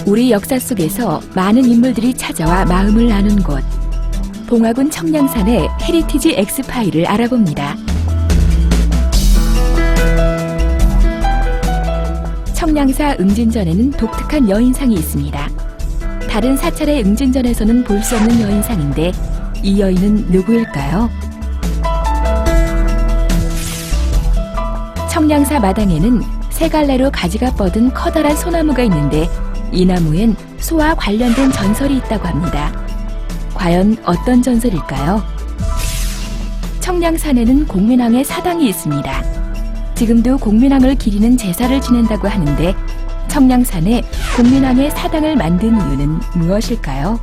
우리 역사 속에서 많은 인물들이 찾아와 마음을 나눈 곳, 봉화군 청량산의 헤리티지 엑스파일을 알아봅니다. 청량사 응진전에는 독특한 여인상이 있습니다. 다른 사찰의 응진전에서는 볼 수 없는 여인상인데 이 여인은 누구일까요? 청량사 마당에는 세 갈래로 가지가 뻗은 커다란 소나무가 있는데 이 나무엔 소와 관련된 전설이 있다고 합니다. 과연 어떤 전설일까요? 청량산에는 공민왕의 사당이 있습니다. 지금도 공민왕을 기리는 제사를 지낸다고 하는데 청량산에 공민왕의 사당을 만든 이유는 무엇일까요?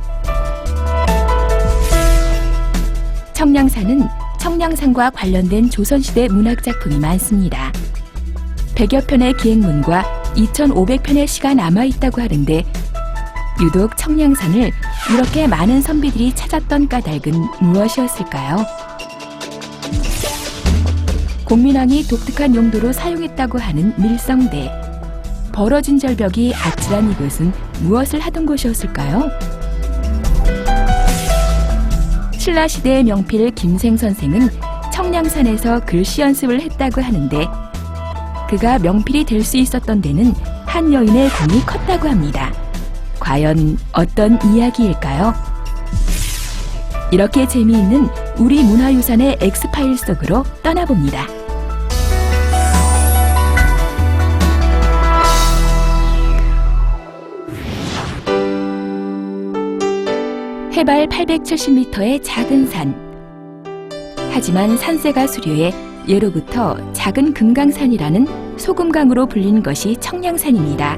청량산은 청량산과 관련된 조선시대 문학작품이 많습니다. 100여 편의 기행문과 2,500편의 시가 남아있다고 하는데 유독 청량산을 이렇게 많은 선비들이 찾았던 까닭은 무엇이었을까요? 공민왕이 독특한 용도로 사용했다고 하는 밀성대. 벌어진 절벽이 아찔한 이곳은 무엇을 하던 곳이었을까요? 신라시대의 명필 김생 선생은 청량산에서 글씨 연습을 했다고 하는데 그가 명필이 될 수 있었던 데는 한 여인의 공이 컸다고 합니다. 과연 어떤 이야기일까요? 이렇게 재미있는 우리 문화유산의 엑스파일 속으로 떠나봅니다. 해발 870m의 작은 산. 하지만 산세가 수려해 예로부터 작은 금강산이라는 소금강으로 불린 것이 청량산입니다.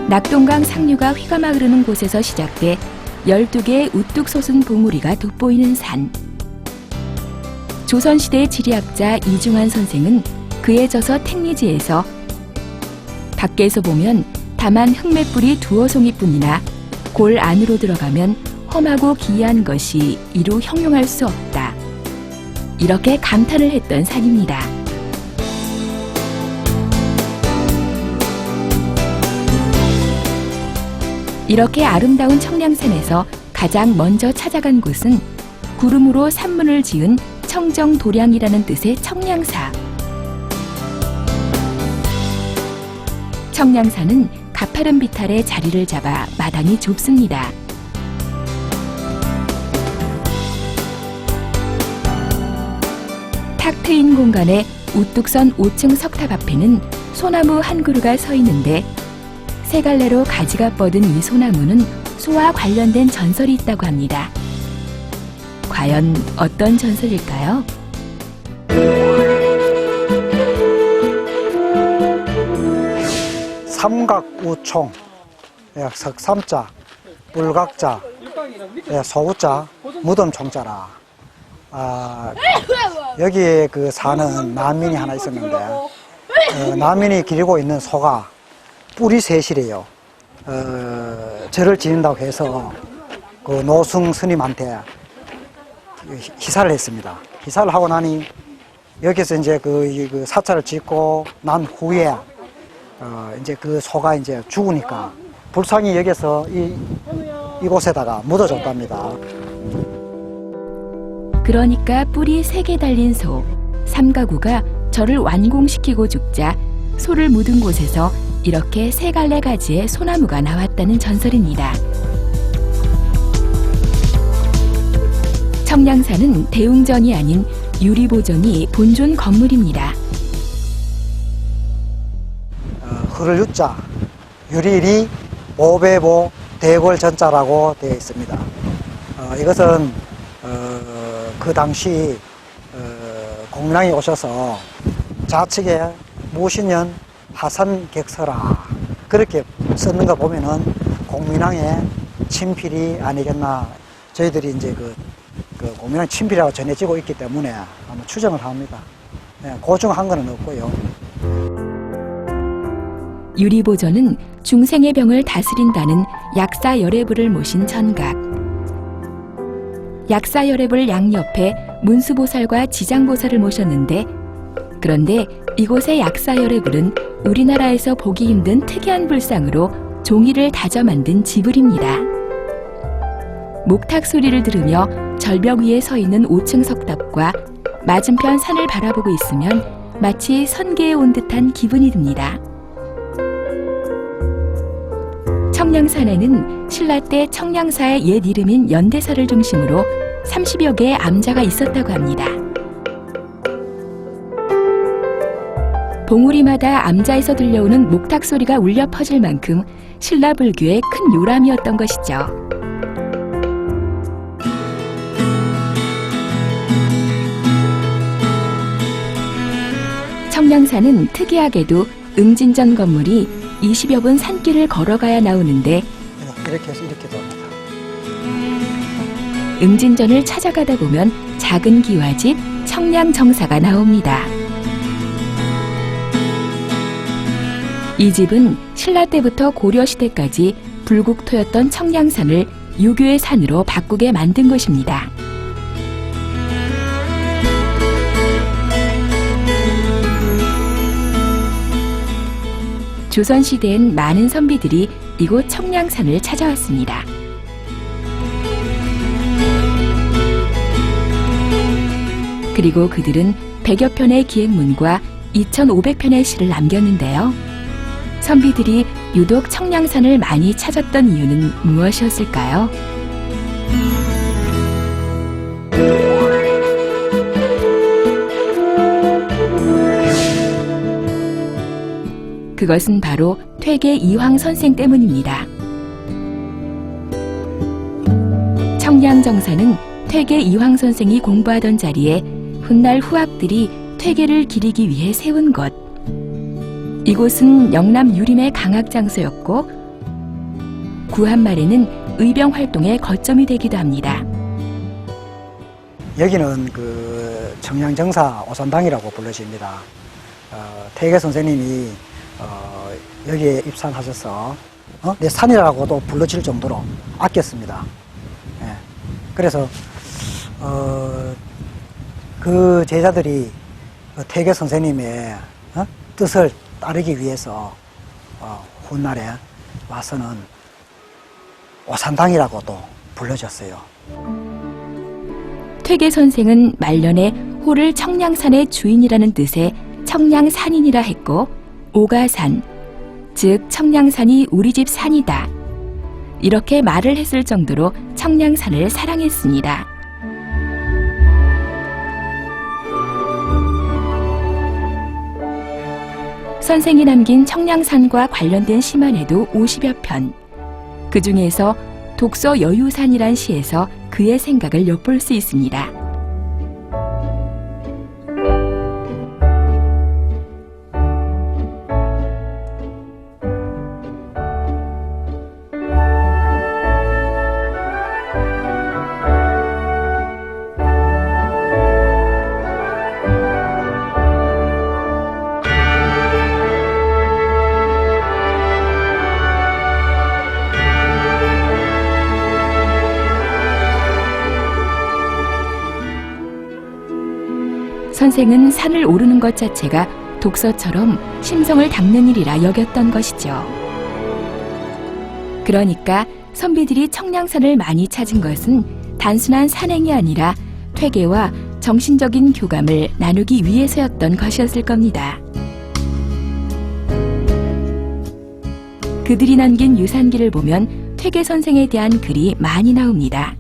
낙동강 상류가 휘감아 흐르는 곳에서 시작돼 12개의 우뚝 솟은 봉우리가 돋보이는 산. 조선시대 지리학자 이중환 선생은 그에 져서 택리지에서 밖에서 보면 다만 흙맷불이 두어 송이뿐이나 골 안으로 들어가면 험하고 기이한 것이 이루 형용할 수 없다. 이렇게 감탄을 했던 산입니다. 이렇게 아름다운 청량산에서 가장 먼저 찾아간 곳은 구름으로 산문을 지은 청정도량이라는 뜻의 청량사. 청량산은 가파른 비탈에 자리를 잡아 마당이 좁습니다. 탁 트인 공간에 우뚝 선 5층 석탑 앞에는 소나무 한 그루가 서 있는데 세 갈래로 가지가 뻗은 이 소나무는 소와 관련된 전설이 있다고 합니다. 과연 어떤 전설일까요? 삼각우총, 석삼자, 뿔각자, 소우자, 무덤총자라. 여기에 그 사는 난민이 하나 있었는데 난민이 기르고 있는 소가 뿔이 셋이래요. 절을 지낸다고 해서 그 노승 스님한테 희사를 했습니다. 희사를 하고 나니 여기서 이제 그 사찰을 짓고 난 후에 이제 그 소가 이제 죽으니까 불상이 여기서 이곳에다가 묻어졌답니다. 그러니까 뿔이 3개 달린 소, 삼가구가 절을 완공시키고 죽자 소를 묻은 곳에서 이렇게 세 갈래 가지의 소나무가 나왔다는 전설입니다. 청량산은 대웅전이 아닌 유리보전이 본존 건물입니다. 흐를 유자, 유리리, 보배보, 대골전자라고 되어 있습니다. 이것은 그 당시 공민왕이 오셔서 좌측에 무신년 하산객서라 그렇게 썼는 거 보면은 공민왕의 친필이 아니겠나. 저희들이 이제 그 공민왕 친필이라고 전해지고 있기 때문에 아마 추정을 합니다. 고증한 건 없고요. 유리보전은 중생의 병을 다스린다는 약사열애불을 모신 전각. 약사열애불 양옆에 문수보살과 지장보살을 모셨는데 그런데 이곳의 약사열애불은 우리나라에서 보기 힘든 특이한 불상으로 종이를 다져 만든 지불입니다. 목탁 소리를 들으며 절벽 위에 서 있는 5층 석탑과 맞은편 산을 바라보고 있으면 마치 선계에 온 듯한 기분이 듭니다. 청량산에는 신라 때 청량사의 옛 이름인 연대사를 중심으로 30여 개의 암자가 있었다고 합니다. 봉우리마다 암자에서 들려오는 목탁 소리가 울려 퍼질 만큼 신라 불교의 큰 요람이었던 것이죠. 청량산은 특이하게도 응진전 건물이 20여 분 산길을 걸어가야 나오는데 이렇게 해서 이렇게 됩니다. 응진전을 찾아가다 보면 작은 기와집 청량정사가 나옵니다. 이 집은 신라 때부터 고려시대까지 불국토였던 청량산을 유교의 산으로 바꾸게 만든 것입니다. 조선시대엔 많은 선비들이 이곳 청량산을 찾아왔습니다. 그리고 그들은 100여 편의 기행문과 2,500편의 시를 남겼는데요. 선비들이 유독 청량산을 많이 찾았던 이유는 무엇이었을까요? 그것은 바로 퇴계 이황 선생 때문입니다. 청량정사는 퇴계 이황 선생이 공부하던 자리에 훗날 후학들이 퇴계를 기리기 위해 세운 것. 이곳은 영남 유림의 강학 장소였고 구한 말에는 의병 활동의 거점이 되기도 합니다. 여기는 그 청량정사 오선당이라고 불러집니다. 퇴계 선생님이 여기에 입산하셔서 내 산이라고도 불러질 정도로 아꼈습니다. 예. 그래서 그 제자들이 퇴계 선생님의 뜻을 따르기 위해서 훗날에 와서는 오산당이라고도 불러졌어요. 퇴계 선생은 말년에 호를 청량산의 주인이라는 뜻의 청량산인이라 했고 오가산, 즉 청량산이 우리 집 산이다. 이렇게 말을 했을 정도로 청량산을 사랑했습니다. 선생이 남긴 청량산과 관련된 시만 해도 50여 편. 그 중에서 독서 여유산이란 시에서 그의 생각을 엿볼 수 있습니다. 선생은 산을 오르는 것 자체가 독서처럼 심성을 닦는 일이라 여겼던 것이죠. 그러니까 선비들이 청량산을 많이 찾은 것은 단순한 산행이 아니라 퇴계와 정신적인 교감을 나누기 위해서였던 것이었을 겁니다. 그들이 남긴 유산기를 보면 퇴계 선생에 대한 글이 많이 나옵니다.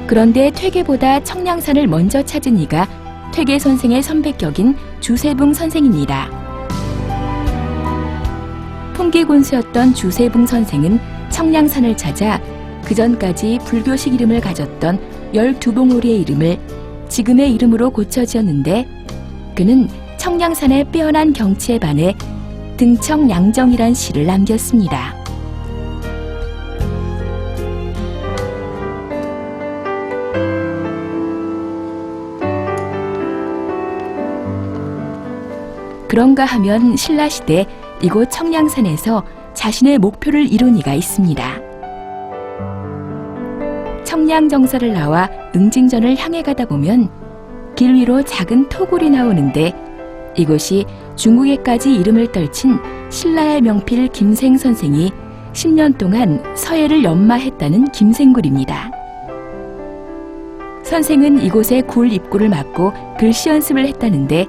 그런데 퇴계보다 청량산을 먼저 찾은 이가 퇴계 선생의 선배격인 주세붕 선생입니다. 풍기군수였던 주세붕 선생은 청량산을 찾아 그전까지 불교식 이름을 가졌던 12봉오리의 이름을 지금의 이름으로 고쳐 지었는데 그는 청량산의 빼어난 경치에 반해 등청양정이란 시를 남겼습니다. 그런가 하면 신라시대 이곳 청량산에서 자신의 목표를 이룬 이가 있습니다. 청량정사를 나와 응징전을 향해 가다 보면 길 위로 작은 토굴이 나오는데 이곳이 중국에까지 이름을 떨친 신라의 명필 김생 선생이 10년 동안 서예를 연마했다는 김생굴입니다. 선생은 이곳에 굴 입구를 막고 글씨 연습을 했다는데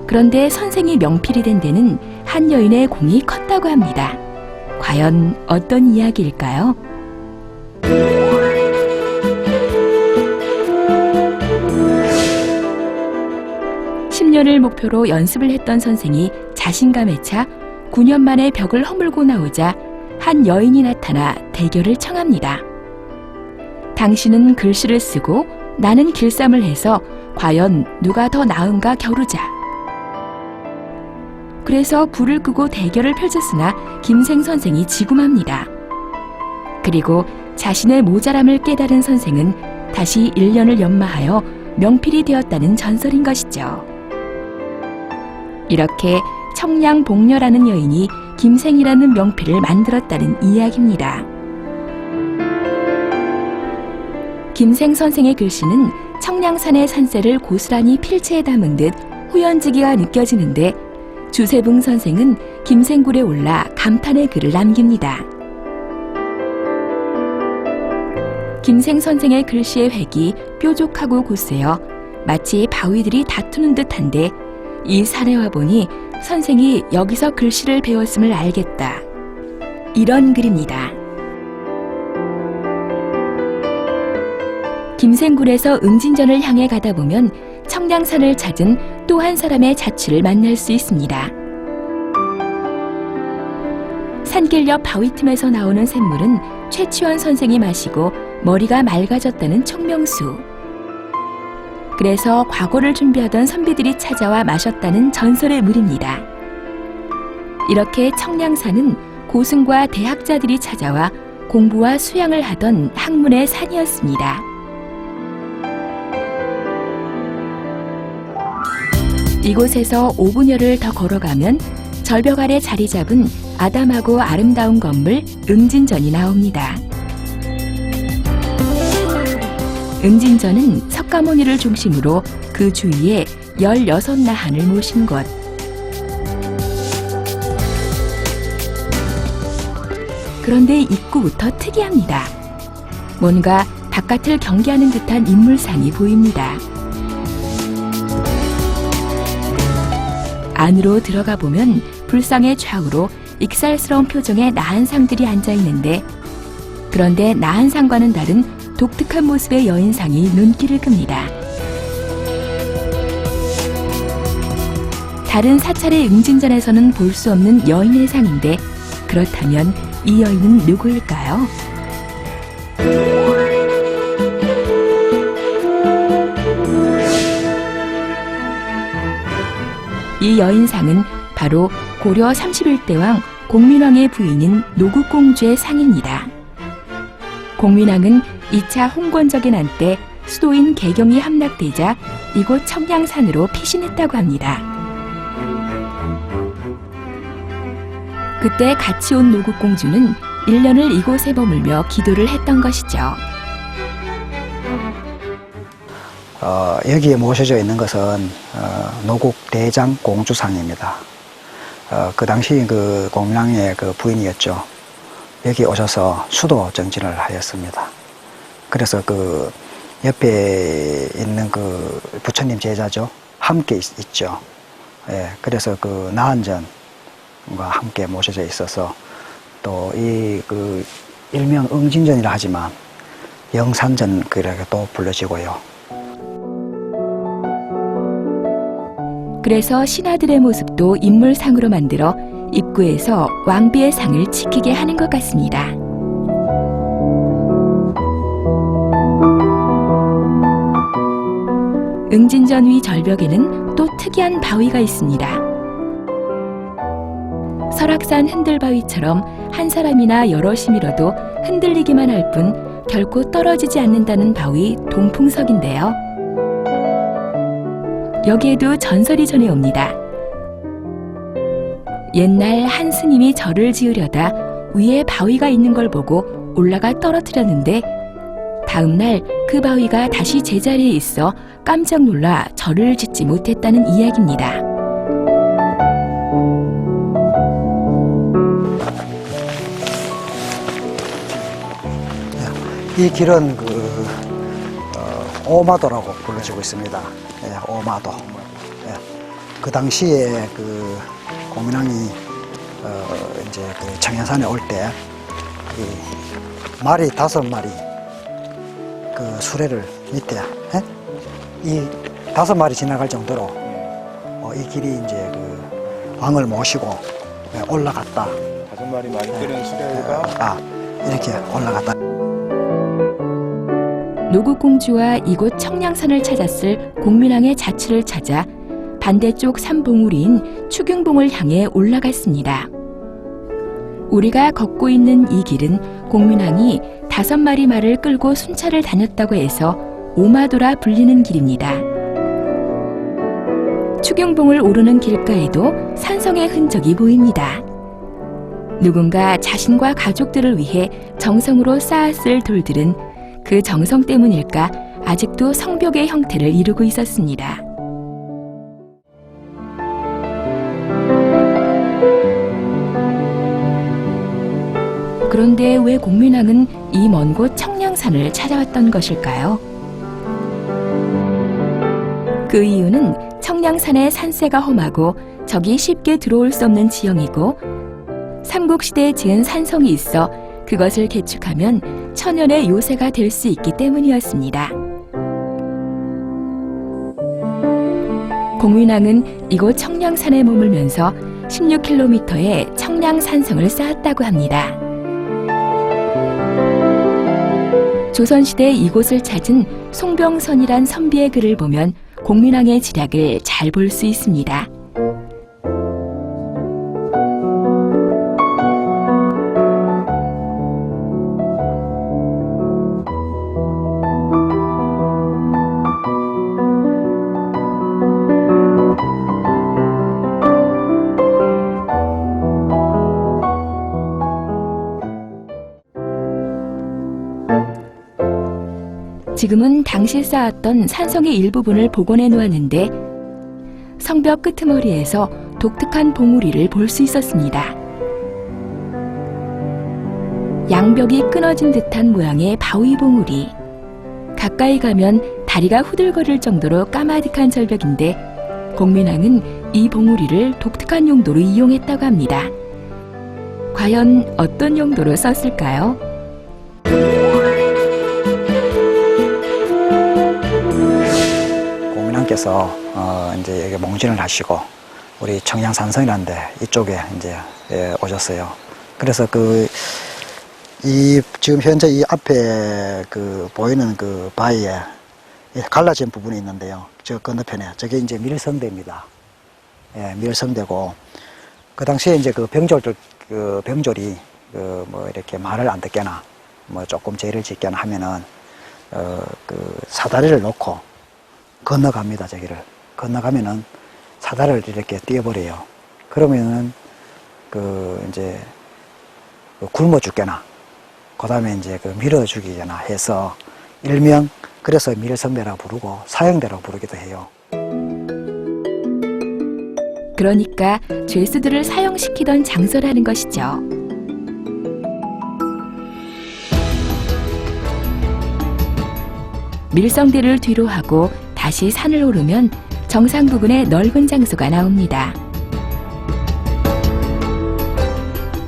그런데 선생이 명필이 된 데는 한 여인의 공이 컸다고 합니다. 과연 어떤 이야기일까요? 10년을 목표로 연습을 했던 선생이 자신감에 차 9년 만에 벽을 허물고 나오자 한 여인이 나타나 대결을 청합니다. 당신은 글씨를 쓰고 나는 길쌈을 해서 과연 누가 더 나은가 겨루자. 그래서 불을 끄고 대결을 펼쳤으나 김생 선생이 지고 맙니다. 그리고 자신의 모자람을 깨달은 선생은 다시 1년을 연마하여 명필이 되었다는 전설인 것이죠. 이렇게 청량복녀라는 여인이 김생이라는 명필을 만들었다는 이야기입니다. 김생 선생의 글씨는 청량산의 산세를 고스란히 필체에 담은 듯 후연지기가 느껴지는데 주세붕 선생은 김생굴에 올라 감탄의 글을 남깁니다. 김생 선생의 글씨의 획이 뾰족하고 굳세어 마치 바위들이 다투는 듯한데 이 산에 와보니 선생이 여기서 글씨를 배웠음을 알겠다. 이런 글입니다. 김생굴에서 응진전을 향해 가다 보면 청량산을 찾은 또 한 사람의 자취를 만날 수 있습니다. 산길 옆 바위 틈에서 나오는 샘물은 최치원 선생이 마시고 머리가 맑아졌다는 총명수. 그래서 과거를 준비하던 선비들이 찾아와 마셨다는 전설의 물입니다. 이렇게 청량산은 고승과 대학자들이 찾아와 공부와 수양을 하던 학문의 산이었습니다. 이곳에서 5분여를 더 걸어가면 절벽 아래 자리 잡은 아담하고 아름다운 건물 응진전이 나옵니다. 응진전은 석가모니를 중심으로 그 주위에 16나한을 모신 곳. 그런데 입구부터 특이합니다. 뭔가 바깥을 경계하는 듯한 인물상이 보입니다. 안으로 들어가 보면 불상의 좌우로 익살스러운 표정의 나한상들이 앉아있는데 그런데 나한상과는 다른 독특한 모습의 여인상이 눈길을 끕니다. 다른 사찰의 응징전에서는 볼 수 없는 여인의 상인데 그렇다면 이 여인은 누구일까요? 이 여인상은 바로 고려 31대 왕 공민왕의 부인인 노국공주의 상입니다. 공민왕은 2차 홍건적인 한때 수도인 개경이 함락되자 이곳 청량산으로 피신했다고 합니다. 그때 같이 온 노국공주는 1년을 이곳에 머물며 기도를 했던 것이죠. 여기에 모셔져 있는 것은 노국 대장 공주상입니다. 그 당시 그 공민왕의 그 부인이었죠. 여기 오셔서 수도 정진을 하였습니다. 그래서 그 옆에 있는 그 부처님 제자죠. 함께 있죠. 예, 그래서 그 나한전과 함께 모셔져 있어서 또 이 그 일명 응진전이라 하지만 영산전 그렇게 또 불러지고요. 그래서 신하들의 모습도 인물상으로 만들어 입구에서 왕비의 상을 지키게 하는 것 같습니다. 응진전 위 절벽에는 또 특이한 바위가 있습니다. 설악산 흔들바위처럼 한 사람이나 여럿이 밀어도 흔들리기만 할 뿐 결코 떨어지지 않는다는 바위 동풍석인데요. 여기에도 전설이 전해옵니다. 옛날 한 스님이 절을 지으려다 위에 바위가 있는 걸 보고 올라가 떨어뜨렸는데 다음 날 그 바위가 다시 제자리에 있어 깜짝 놀라 절을 짓지 못했다는 이야기입니다. 이 길은 오마도라고 불러지고 있습니다. 예, 오마도. 예, 그 당시에 공민왕이 이제 청양산에 올 때 말이 5마리 수레를 밑에 이 5마리 지나갈 정도로 이 길이 이제 왕을 모시고 올라갔다. 5마리 많이 끓은 수레가 이렇게 올라갔다. 노국공주와 이곳 청량산을 찾았을 공민왕의 자취를 찾아 반대쪽 산봉우리인 추경봉을 향해 올라갔습니다. 우리가 걷고 있는 이 길은 공민왕이 5마리 말을 끌고 순찰을 다녔다고 해서 오마도라 불리는 길입니다. 추경봉을 오르는 길가에도 산성의 흔적이 보입니다. 누군가 자신과 가족들을 위해 정성으로 쌓았을 돌들은 그 정성 때문일까 아직도 성벽의 형태를 이루고 있었습니다. 그런데 왜 공민왕은 이 먼 곳 청량산을 찾아왔던 것일까요? 그 이유는 청량산의 산세가 험하고 적이 쉽게 들어올 수 없는 지형이고 삼국시대에 지은 산성이 있어 그것을 개축하면 천연의 요새가 될 수 있기 때문이었습니다. 공민왕은 이곳 청량산에 머물면서 16km의 청량산성을 쌓았다고 합니다. 조선시대 이곳을 찾은 송병선이란 선비의 글을 보면 공민왕의 지략을 잘 볼 수 있습니다. 지금은 당시 쌓았던 산성의 일부분을 복원해 놓았는데 성벽 끄트머리에서 독특한 봉우리를 볼 수 있었습니다. 양벽이 끊어진 듯한 모양의 바위 봉우리. 가까이 가면 다리가 후들거릴 정도로 까마득한 절벽인데 공민왕은 이 봉우리를 독특한 용도로 이용했다고 합니다. 과연 어떤 용도로 썼을까요? 공민왕께서 이제 여기 몽진을 하시고 우리 청양산성이라는데 이쪽에 이제 오셨어요. 그래서 지금 현재 이 앞에 보이는 바위에 갈라진 부분이 있는데요. 저 건너편에 저게 이제 밀성대입니다. 예, 밀성대고 그 당시에 이제 병졸이 뭐 이렇게 말을 안 듣게나 뭐 조금 죄를 짓게나 하면은 사다리를 놓고 건너갑니다. 저기를 건너가면은 사다리를 이렇게 띄어버려요. 그러면은 이제 굶어 죽게나 그 다음에 이제 밀어 죽이거나 해서 일명 그래서 밀성대라고 부르고 사형대라고 부르기도 해요. 그러니까 죄수들을 사형시키던 장소라는 것이죠. 밀성대를 뒤로 하고 다시 산을 오르면 정상 부근에 넓은 장소가 나옵니다.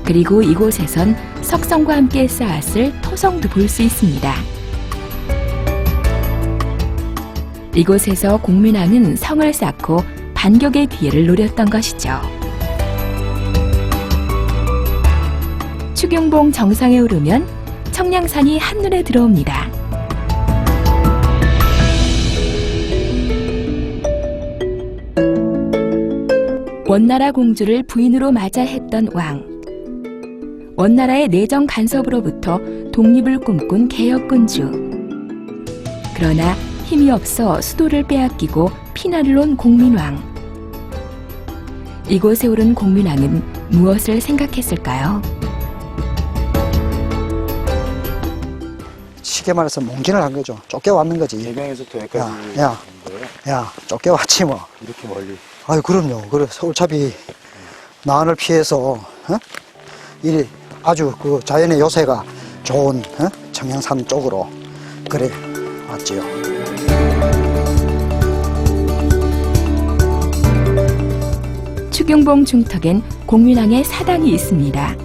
그리고 이곳에선 석성과 함께 쌓았을 토성도 볼 수 있습니다. 이곳에서 공민왕은 성을 쌓고 반격의 기회를 노렸던 것이죠. 추경봉 정상에 오르면 청량산이 한눈에 들어옵니다. 원나라 공주를 부인으로 맞아 했던 왕. 원나라의 내정 간섭으로부터 독립을 꿈꾼 개혁군주. 그러나 힘이 없어 수도를 빼앗기고 피난을 온 공민왕. 이곳에 오른 공민왕은 무엇을 생각했을까요? 쉽게 말해서 몽진을 한 거죠. 쫓겨왔는 거지. 대명에서부터 여기까지 야, 온 거예요? 야, 쫓겨왔지 뭐. 이렇게 멀리. 아유, 그럼요. 그래, 서울차비 난을 피해서, 이 아주 그 자연의 요새가 좋은, 청양산 쪽으로, 그래, 왔지요. 추경봉 중턱엔 공민왕의 사당이 있습니다.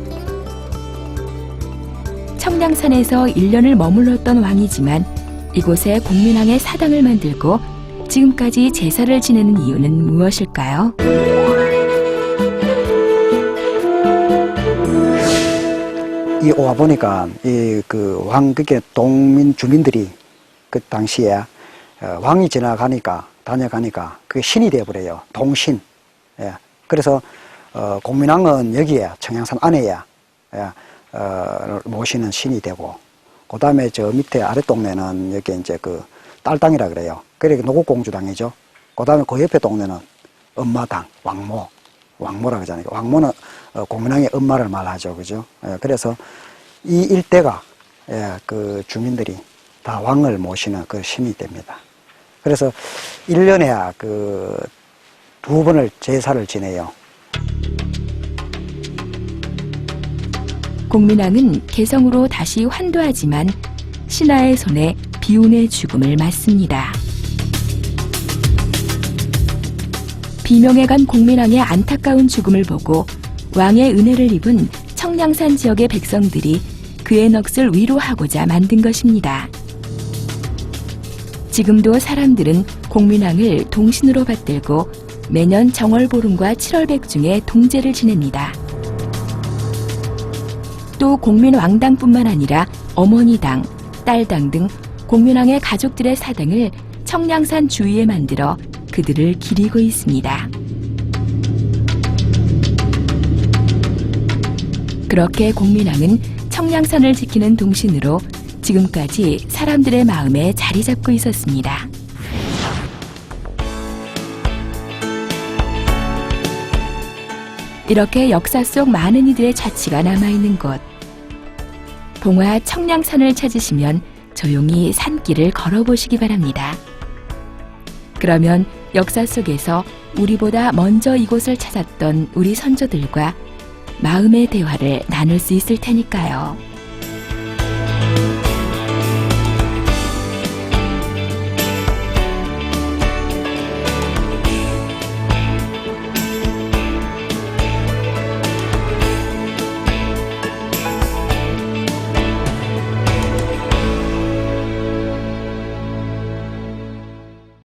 청량산에서 1년을 머물렀던 왕이지만 이곳에 공민왕의 사당을 만들고 지금까지 제사를 지내는 이유는 무엇일까요? 이 와보니까 이 그 왕극의 동민 주민들이 그 당시에 왕이 다녀가니까 그게 신이 되어버려요. 동신. 예. 그래서 공민왕은 여기에 청양산 안에에 모시는 신이 되고, 그 다음에 저 밑에 아래 동네는 여기 이제 그 딸당이라 그래요. 그래 노국공주당이죠. 그 다음에 그 옆에 동네는 엄마당, 왕모라 그러잖아요. 왕모는 공민왕의 엄마를 말하죠, 그죠? 예, 그래서 이 일대가 그 주민들이 다 왕을 모시는 그 신이 됩니다. 그래서 1년에 그 2번을 제사를 지내요. 공민왕은 개성으로 다시 환도하지만 신하의 손에 비운의 죽음을 맞습니다. 비명에 간 공민왕의 안타까운 죽음을 보고 왕의 은혜를 입은 청량산 지역의 백성들이 그의 넋을 위로하고자 만든 것입니다. 지금도 사람들은 공민왕을 동신으로 받들고 매년 정월보름과 7월백중에 동제를 지냅니다. 또 공민왕당뿐만 아니라 어머니당, 딸당 등 공민왕의 가족들의 사당을 청량산 주위에 만들어 그들을 기리고 있습니다. 그렇게 공민왕은 청량산을 지키는 동신으로 지금까지 사람들의 마음에 자리 잡고 있었습니다. 이렇게 역사 속 많은 이들의 자취가 남아있는 곳. 봉화 청량산을 찾으시면 조용히 산길을 걸어보시기 바랍니다. 그러면 역사 속에서 우리보다 먼저 이곳을 찾았던 우리 선조들과 마음의 대화를 나눌 수 있을 테니까요.